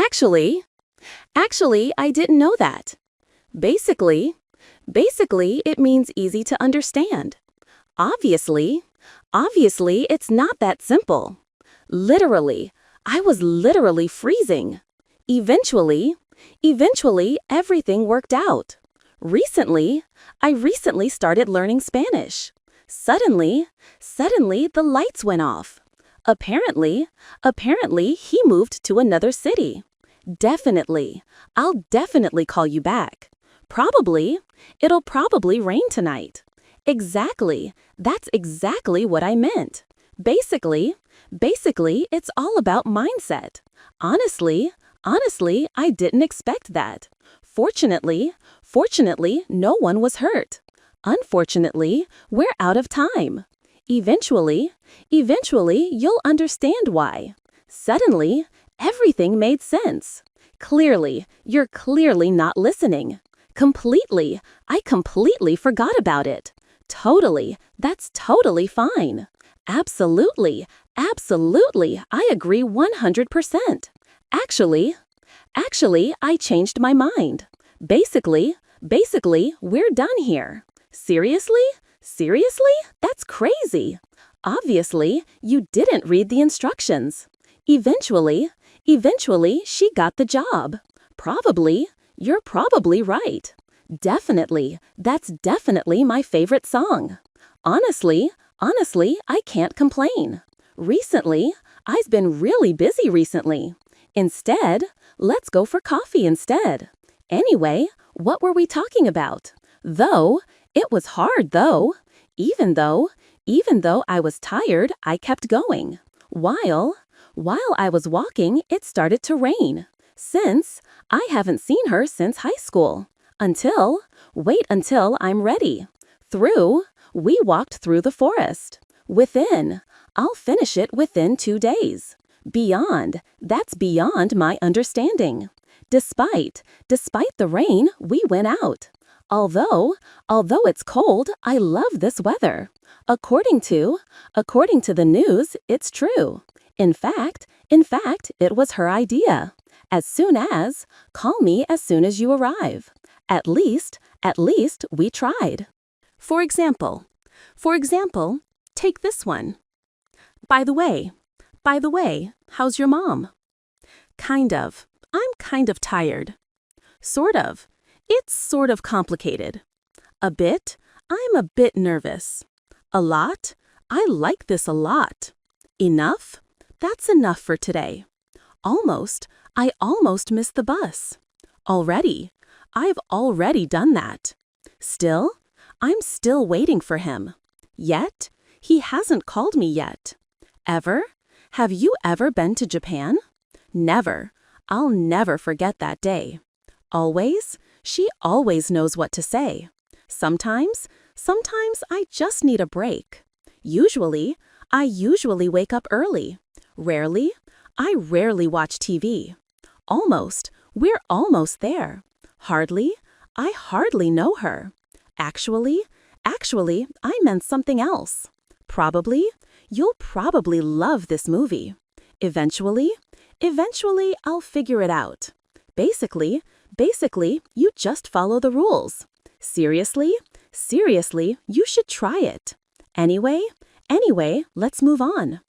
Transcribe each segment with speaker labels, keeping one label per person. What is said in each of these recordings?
Speaker 1: Actually, actually, I didn't know that. Basically, basically, it means easy to understand. Obviously, obviously, it's not that simple. Literally, I was literally freezing. Eventually, eventually, everything worked out. Recently, I recently started learning Spanish. Suddenly, the lights went off. Apparently, he moved to another city. Definitely, I'll definitely call you back. Probably, it'll probably rain tonight. Exactly, that's exactly what I meant. Basically, it's all about mindset. Honestly, I didn't expect that. Fortunately, no one was hurt. Unfortunately, we're out of time. Eventually, you'll understand why. Suddenly, everything made sense. Clearly, you're clearly not listening. I completely forgot about it. Totally, that's totally fine. Absolutely, I agree 100%. Actually, I changed my mind. Basically, we're done here. Seriously? That's crazy. Obviously, you didn't read the instructions. Eventually, she got the job. You're probably right. Definitely, that's definitely my favorite song. Honestly, I can't complain. Recently, I've been really busy recently. Instead, let's go for coffee instead. Anyway, what were we talking about? Though, it was hard though. Even though I was tired, I kept going. While I was walking, it started to rain. Since I haven't seen her since high school. Wait until I'm ready. We walked through the forest. I'll finish it within 2 days. That's beyond my understanding. Despite the rain, we went out. Although it's cold, I love this weather. According to the news, it's true. In fact, it was her idea. Call me as soon as you arrive. At least, we tried. For example, take this one. By the way, how's your mom? Kind of. I'm kind of tired. Sort of. It's sort of complicated. A bit. I'm a bit nervous. A lot. I like this a lot. Enough. That's enough for today. Almost. I almost missed the bus. Already. I've already done that. Still. I'm still waiting for him. Yet. He hasn't called me yet. Ever? Have you ever been to Japan? Never. I'll never forget that day. Always? She always knows what to say. Sometimes I just need a break. I usually wake up early. I rarely watch TV. We're almost there. I hardly know her. Actually, I meant something else. You'll probably love this movie. Eventually, I'll figure it out. Basically, you just follow the rules. Seriously, you should try it. Anyway, let's move on.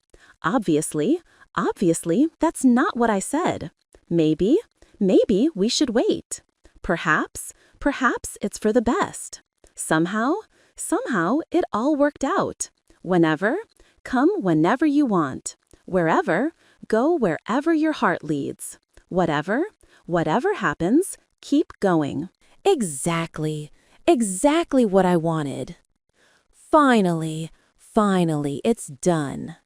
Speaker 1: Obviously, that's not what I said. Maybe we should wait. Perhaps it's for the best. Somehow, it all worked out. Come whenever you want. Wherever, go wherever your heart leads. Whatever happens, keep going. Exactly what I wanted. Finally, it's done.